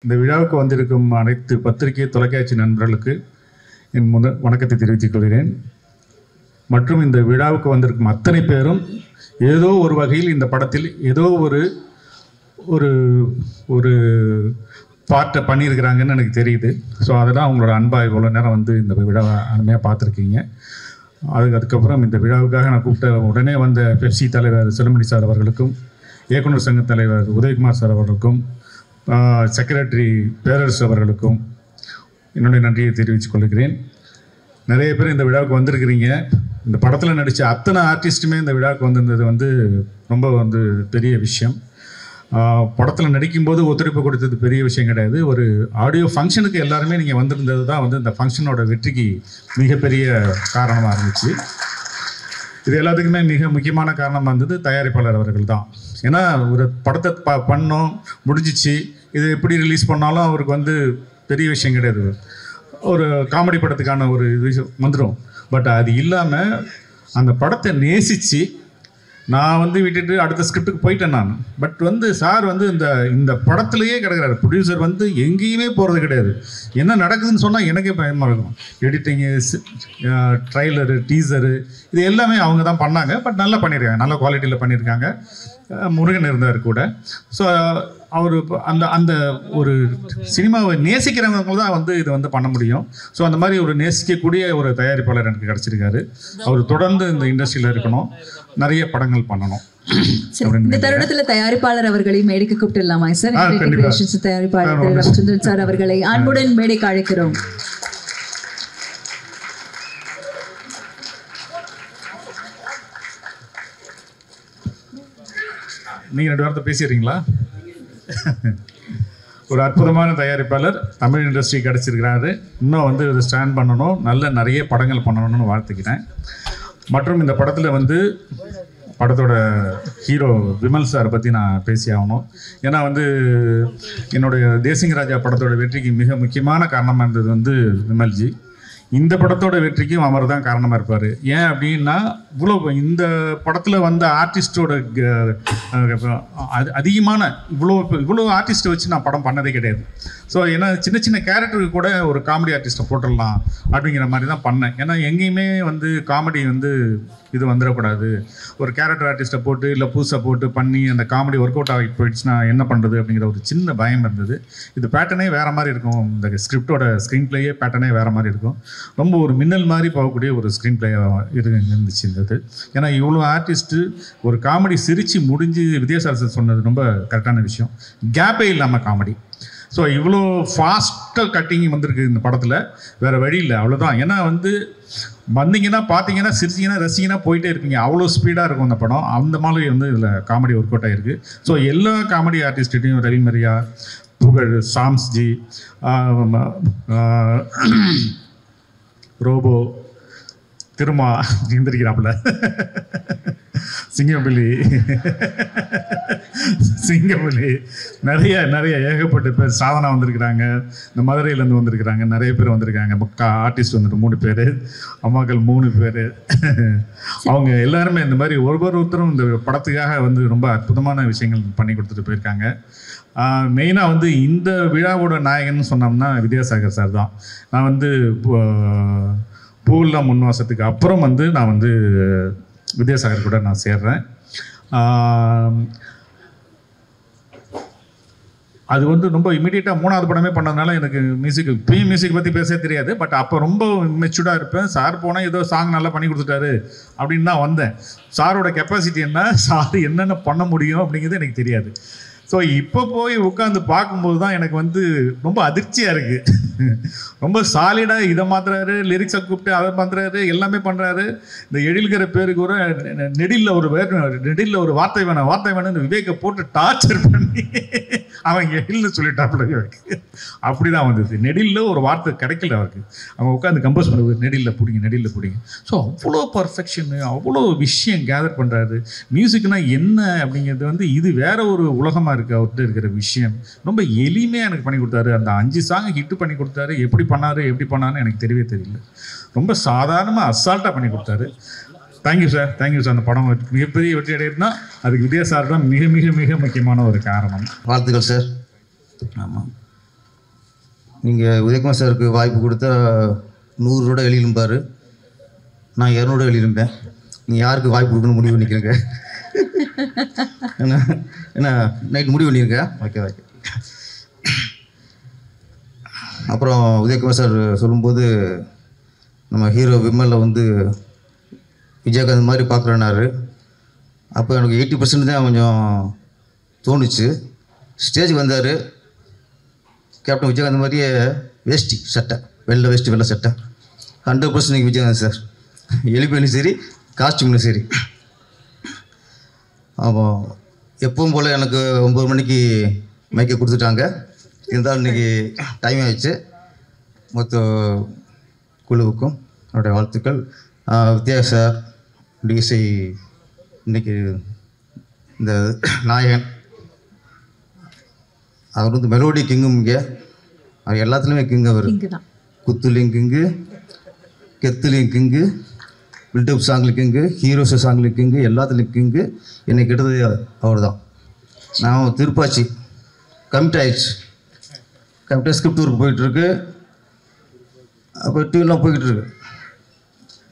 இந்த விழாவுக்கு வந்திருக்கும் அனைத்து பத்திரிகை தொலைக்காட்சி நண்பர்களுக்கு என் வணக்கத்தை தெரிவித்துக் கொள்கிறேன். மற்றும் இந்த விழாவுக்கு வந்திருக்கும் அத்தனை பேரும் ஏதோ ஒரு வகையில் இந்த படத்தில் ஏதோ ஒரு ஒரு ஒரு பார்ட்டை பண்ணியிருக்கிறாங்கன்னு எனக்கு தெரியுது. ஸோ அதெல்லாம் அவங்களோட அன்பாக இவ்வளோ நேரம் வந்து இந்த விழாவை அருமையாக பார்த்துருக்கீங்க. அதுக்கப்புறம் இந்த விழாவுக்காக நான் கூப்பிட்ட உடனே வந்த பெப்சி தலைவர் செல்லுமணி சார் அவர்களுக்கும், இயக்குனர் சங்க தலைவர் உதயகுமார் சார் அவர்களுக்கும், செக்ரட்டரி பேரரசு அவர்களுக்கும் என்னுடைய நன்றியை தெரிவித்துக் கொள்கிறேன். நிறைய பேர் இந்த விழாவுக்கு வந்திருக்கிறீங்க. இந்த படத்தில் நடித்த அத்தனை ஆர்டிஸ்ட்டுமே இந்த விழாவுக்கு வந்திருந்தது வந்து ரொம்ப பெரிய விஷயம். படத்தில் நடிக்கும்போது ஒத்துழைப்பு கொடுத்தது பெரிய விஷயம் கிடையாது. ஒரு ஆடியோ ஃபங்க்ஷனுக்கு எல்லாருமே நீங்கள் வந்திருந்தது தான் வந்து இந்த ஃபங்க்ஷனோட வெற்றிக்கு மிகப்பெரிய காரணமாக இருந்துச்சு. இது எல்லாத்துக்குமே மிக முக்கியமான காரணமாக இருந்தது தயாரிப்பாளர் அவர்கள் தான். ஏன்னா ஒரு படத்தை பண்ணோம் முடிஞ்சிச்சு, இது எப்படி ரிலீஸ் பண்ணாலும் அவருக்கு வந்து பெரிய விஷயம் கிடையாது. ஒரு காமெடி படத்துக்கான ஒரு விஷயம் வந்துடும். பட் அது இல்லாமல் அந்த படத்தை நேசித்து நான் வந்து விட்டுட்டு அடுத்த ஸ்கிரிப்டுக்கு போயிட்டேன் நான். பட் வந்து சார் வந்து இந்த படத்துலையே கிடக்கிறாரு. ப்ரொடியூசர் வந்து எங்கேயுமே போகிறது கிடையாது. என்ன நடக்குதுன்னு சொன்னால் எனக்கே பயமாக இருக்கும். எடிட்டிங்கு, ட்ரைலரு, டீசரு இது எல்லாமே அவங்க தான் பண்ணாங்க. பட் நல்லா பண்ணியிருக்காங்க, நல்ல குவாலிட்டியில் பண்ணியிருக்காங்க. முருகன் இருந்தார் கூட. ஸோ அவர் அந்த ஒரு சினிமாவை நேசிக்கிறவங்க தான் வந்து இது வந்து பண்ண முடியும். ஸோ அந்த மாதிரி ஒரு நேசிக்கக்கூடிய ஒரு தயாரிப்பாளர் எனக்கு கிடச்சிருக்காரு. அவர் தொடர்ந்து இந்த இண்டஸ்ட்ரியில் இருக்கணும், நிறைய படங்கள் பண்ணணும். இந்த தருணத்தில் தயாரிப்பாளர் அவர்களை மேடைக்கு கூப்பிட்டுலாமா சார்? தயாரிப்பாளர் ரவிச்சந்திரன் சார் அவர்களை அன்புடன் மேடைக்கு அழைக்கிறோம். நீங்கள் 2 வாரத்தை பேசிடுறீங்களா? ஒரு அற்புதமான தயாரிப்பாளர் தமிழ் இண்டஸ்ட்ரி கிடச்சிருக்கிறாரு. இன்னும் வந்து இதை ஸ்டாண்ட் பண்ணணும், நிறைய படங்கள் பண்ணணும்னு வாழ்த்துக்கிறேன். மற்றும் இந்த படத்தில் வந்து படத்தோட ஹீரோ விமல் சார் பற்றி நான் பேசி ஆகணும். ஏன்னா வந்து என்னுடைய தேசிங்க ராஜா படத்தோட வெற்றிக்கு மிக முக்கியமான காரணமாக இருந்தது வந்து விமல்ஜி. இந்த படத்தோட வெற்றிக்கும் அவர் தான் காரணமாக இருப்பார். ஏன் அப்படின்னா இந்த படத்தில் வந்த ஆர்டிஸ்டோட அதிகமான இவ்வளோ ஆர்டிஸ்ட்டை வச்சு நான் படம் பண்ணதே கிடையாது. ஸோ ஏன்னா சின்ன கேரக்டருக்கு கூட ஒரு காமெடி ஆர்டிஸ்ட்டை போட்டுடலாம் அப்படிங்கிற மாதிரி தான் பண்ணேன். ஏன்னா எங்கேயுமே வந்து காமெடி வந்து இது வந்துடக்கூடாது. ஒரு கேரக்டர் ஆர்டிஸ்ட்டை போட்டு இல்லை புதுசாக போட்டு பண்ணி அந்த காமெடி ஒர்க் அவுட் ஆகி போயிடுச்சுன்னா என்ன பண்ணுறது அப்படிங்கிற ஒரு சின்ன பயம் இருந்தது. இது பேட்டர்னே வேறு மாதிரி இருக்கும். இந்த ஸ்கிரிப்டோட ஸ்க்ரீன் பிளேயே பேட்டர்னே வேறு மாதிரி இருக்கும். ரொம்ப ஒரு மின்னல் மாதிரி போகக்கூடிய ஒரு ஸ்க்ரீன் பிளே இருந்துச்சு இருந்தது. ஏன்னா இவ்வளோ ஆர்டிஸ்ட்டு ஒரு காமெடி சிரித்து முடிஞ்சு வித்யாசாகர் சொன்னது ரொம்ப கரெக்டான விஷயம். கேப்பே இல்லாமல் காமெடி. ஸோ இவ்வளோ ஃபாஸ்ட்டாக கட்டிங் வந்திருக்கு இந்த படத்தில். வேறு வழி இல்லை, அவ்வளோதான். ஏன்னா வந்து வந்தீங்கன்னா பார்த்தீங்கன்னா சிரிச்சிங்கன்னா ரசிங்கன்னா போயிட்டே இருப்பீங்க. அவ்வளோ ஸ்பீடாக இருக்கும் அந்த படம். அந்த மாதிரி வந்து இதில் காமெடி ஒர்க் அவுட் ஆகிருக்கு. ஸோ எல்லா காமெடி ஆர்டிஸ்ட்டையும் ரவி மரியா, புகழ், சாம்ஸ்ஜி, ரோபோ, திருமா எந்திரிக்கிறாப்புல, சிங்கப்புலி நிறைய ஏகப்பட்ட பேர். சாதனா வந்திருக்கிறாங்க, இந்த மதுரையிலேருந்து வந்திருக்கிறாங்க, நிறைய பேர் வந்திருக்காங்க. ஆர்டிஸ்ட் வந்துட்டு 3 பேர், அம்மாக்கள் 3 பேர். அவங்க எல்லாருமே இந்த மாதிரி ஒருத்தரும் இந்த படத்துக்காக வந்து ரொம்ப அற்புதமான விஷயங்கள் பண்ணி கொடுத்துட்டு போயிருக்காங்க. மெயினாக வந்து இந்த விழாவோட நாயகன் சொன்னோம்னா வித்யாசாகர் சார் தான். நான் வந்து பூவெல்லாம் முன்வாசத்துக்கு அப்புறம் வந்து நான் வந்து வித்யாசாகர் கூட நான் சேர்றேன். அது வந்து ரொம்ப இமீடியட்டாக 3வது படமே பண்ணதுனால எனக்கு மியூசிக் பற்றி பேசவே தெரியாது. பட் அப்போ ரொம்ப மெச்சூர்டாக இருப்பேன். சார் போனால் ஏதோ சாங் நல்லா பண்ணி கொடுத்துட்டாரு அப்படின்னு தான் வந்தேன். சாரோட கெப்பாசிட்டி என்ன, சார் என்னென்ன பண்ண முடியும் அப்படிங்கிறது எனக்கு தெரியாது. ஸோ இப்போ போய் உட்காந்து பார்க்கும்போது தான் எனக்கு வந்து ரொம்ப அதிர்ச்சியாக இருக்குது. ரொம்ப சாலிடாக இதை மாற்றுறாரு, லிரிக்ஸை கூப்பிட்டு அதை மாற்றுறாரு, எல்லாமே பண்ணுறாரு. இந்த எழில்கிற பேருக்கு கூட நெடிலில் ஒரு வார்த்தை வேணும்னு விவேக்கை போட்டு டார்ச்சர் பண்ணி அவன் எழில்னு சொல்லிட்டாப்புல. அப்படி தான் வந்தது. நெடிலில் ஒரு வார்த்தை கிடைக்கல அவருக்கு. அவன் உட்காந்து கம்போஸ் பண்ணுறது நெடிலில் பிடிங்க. ஸோ அவ்வளோ பர்ஃபெக்ஷனு, அவ்வளோ விஷயம் கேதர் பண்ணுறாரு. மியூசிக்னா என்ன அப்படிங்கிறது வந்து இது வேற ஒரு உலகமாக இருக்குது. அவர்கிட்ட இருக்கிற விஷயம் ரொம்ப எளிமையாக எனக்கு பண்ணி கொடுத்தாரு. அந்த 5 சாங் ஹிட்டு பண்ணி கொடுத்தாரு. எப்படி பண்ணாருன்னு எனக்கு தெரியல. ரொம்ப சாதாரணமாக அசால்ட்டாக பண்ணி கொடுத்தாரு. Thank you sir. அந்த படம் மிகப்பெரிய வெற்றி அடையிறதுனா அதுக்கு வித்யா சார் தான் மிக மிக மிக முக்கியமான ஒரு காரணம். வாழ்த்துக்கள் சார். ஆமாம். நீங்கள் உதயகுமார் சாருக்கு வாய்ப்பு கொடுத்தா 100 ரூபா எழுதிருப்பார், நான் 200 ரூபா எழுதிருப்பேன். நீங்கள் யாருக்கு வாய்ப்பு கொடுக்கணும்னு முடிவு பண்ணிக்கிறேங்க. என்ன நைட் முடிவு பண்ணியிருக்கேன். Okay okay. அப்புறம் உதயகுமார் சார் சொல்லும்போது நம்ம ஹீரோ விமலில் வந்து விஜயகாந்த் மாதிரி பார்க்குறேன்னாரு. அப்போ எனக்கு 80% தான் கொஞ்சம் தோணுச்சு. ஸ்டேஜுக்கு வந்தார், கேப்டன் விஜயகாந்த் மாதிரியே வேஷ்டி சட்டை, வெள்ளை வேஷ்டி வெள்ளை சட்டை, 100% நீங்கள் விஜயகாந்த் சார். எலிபேலும் சரி, காஸ்டியூம்லையும் சரி. ஆமாம், எப்பவும் போல் எனக்கு 9 மணிக்கு மைக்கை கொடுத்துட்டாங்க. இருந்தாலும் இன்றைக்கி டைம் ஆகிடுச்சு. மொத்த குழுவுக்கும் என்னுடைய வாழ்த்துக்கள். வித்யாஸ் சார், டிஎஸ்ஐ, இன்றைக்கி இந்த நாயகன், அவர் வந்து மெலோடி கிங்கும். இங்கே அவர் எல்லாத்துலேயுமே கிங்கு. அவர் குத்துலேயும் கிங்கு, கெத்துலேயும் கிங்கு, பில்டப் சாங்லேயும் கிங்கு, ஹீரோஸ் சாங்லேயும் கிங்கு, எல்லாத்துலேயும் கிங்கு. என்னை கெட்டது அவர் தான். நான் திருப்பாச்சி கமிட் ஆயிடுச்சு. கமிட்டாக ஸ்கிரிப்ட் ஒர்க் போயிட்டுருக்கு. அப்போ டிவிலாம் போய்கிட்டுருக்கு.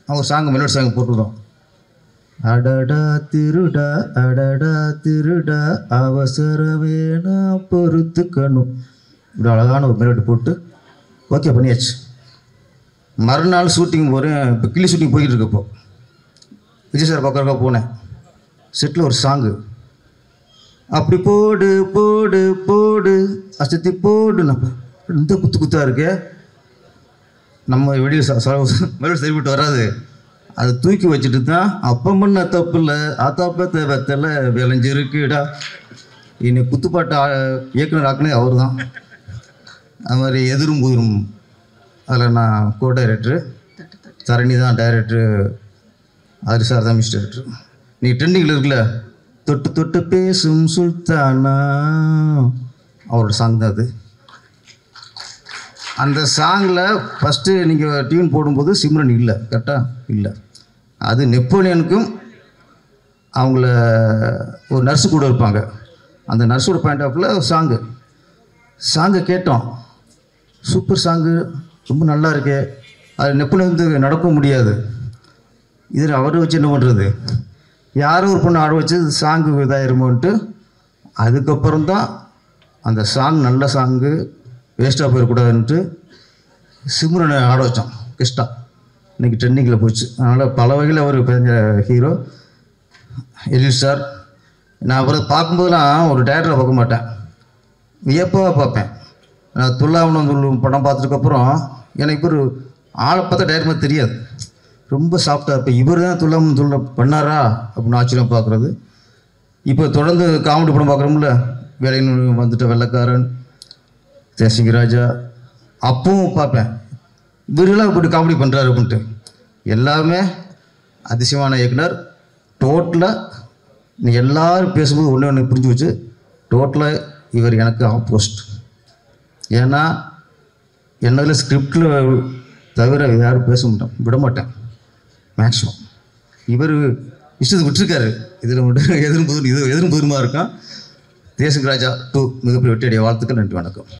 அவங்க சாங் மெலோடி சாங் போட்டுருந்தோம். அடடா திருடா அடடா திருடா அவசர வேணா பொறுத்துக்கணும், இப்படி அழகான ஒரு மெலோடி போட்டு ஓகே பண்ணியாச்சு. மறுநாள் ஷூட்டிங் போகிறேன். இப்போ கிளி ஷூட்டிங் போய்கிட்டு இருக்கு. இப்போ விஜய் சார் பக்கம் போனேன். செட்டில் ஒரு சாங்கு, அப்படி போடு போடு போடு அசத்தி போடு. நம்ம இந்த குத்து குத்தாக இருக்கே, நம்ம வெளியில் மெலோடி சரிவிட்டு வராது. அதை தூக்கி வச்சுட்டு தான் அப்போ பண்ண தப்பு இல்லை ஆத்தாப்பத்தை வெத்தலை விளைஞ்சிருக்குடா. இன்னைக்கு குத்துப்பாட்டு இயக்குனர் ஆக்குனே அவர் தான். அது மாதிரி எதிரும் புதிரும், அதில் நான் கோ டைரக்டரு, தரணி தான் டைரக்டரு, ஹரி சார் தான் மிஸ் டைரக்டர். நீ ட்ரெண்டிங்கில் இருக்குல்ல, தொட்டு தொட்டு பேசும் சுல்தானா, அவரோட சாங் தான் அது. அந்த சாங்கில் ஃபஸ்ட்டு நீங்கள் டியூன் போடும்போது சிம்ரன் இல்லை, கரெக்டாக இல்லை. அது நெப்போலியனுக்கும் அவங்கள ஒரு நர்ஸு கூட இருப்பாங்க. அந்த நர்ஸோட பாயிண்ட் ஆஃப்ல சாங்கை கேட்டோம். சூப்பர் சாங்கு, ரொம்ப நல்லா இருக்கே. அது நெப்போலியன் வந்து நடக்க முடியாது. இதில் அவரை வச்சு என்ன பண்ணுறது, யாரோ ஒரு பொண்ணு ஆட வச்சு சாங்கு இதாயிருமோன்ட்டு அதுக்கப்புறம் தான் அந்த சாங் நல்ல சாங்கு வேஸ்ட்டாக போயிடக்கூடாதுன்ட்டு சிம்ரனை ஆட வச்சோம். கிருஷ்ணா இன்றைக்கி ட்ரெண்டிங்கில் போச்சு. அதனால் பல வகையில் அவர் பெரிய ஹீரோ. எழில் சார், நான் அவரை பார்க்கும்போதெல்லாம் ஒரு டேரக்டரை பார்க்க மாட்டேன், வியப்பாக பார்ப்பேன். நான் துல்லாவனம் படம் பார்த்ததுக்கப்புறம் எனக்கு ஒரு ஆளை பார்த்தா டேரக்டர் மாதிரி தெரியாது, ரொம்ப சாஃப்டாக இருப்பேன். இவர் தான் துல்லாவனம் பண்ணாரா அப்படின்னு ஆச்சரியம் பார்க்குறது. இப்போ தொடர்ந்து காமெடி படம் பார்க்குறோம்ல, வேலைன்னு வந்துட்டு வெள்ளைக்காரன், தேசிங்கராஜா, அப்பவும் பார்ப்பேன் இவரெல்லாம் இப்படி காமெடி பண்ணுறாரு அப்படின்ட்டு. எல்லாமே அதிசயமான இயக்குனர். டோட்டலாக நீ எல்லோரும் பேசும்போது ஒன்று புரிஞ்சு வச்சு, டோட்டலாக இவர் எனக்கு ஆப்போசிட். ஏன்னா என்னதில் ஸ்கிரிப்டில் தவிர யாரும் பேச விட மாட்டேன் மேக்ஸிமம். இவர் இஷ்டத்துக்கு விட்டுருக்காரு. இதில் மட்டும் எதிரும் புதிருமா இருக்கான். தேசிங்கராஜா 2 மிகப்பெரிய வெற்றியடைய வாழ்த்துக்கள். நன்றி, வணக்கம்.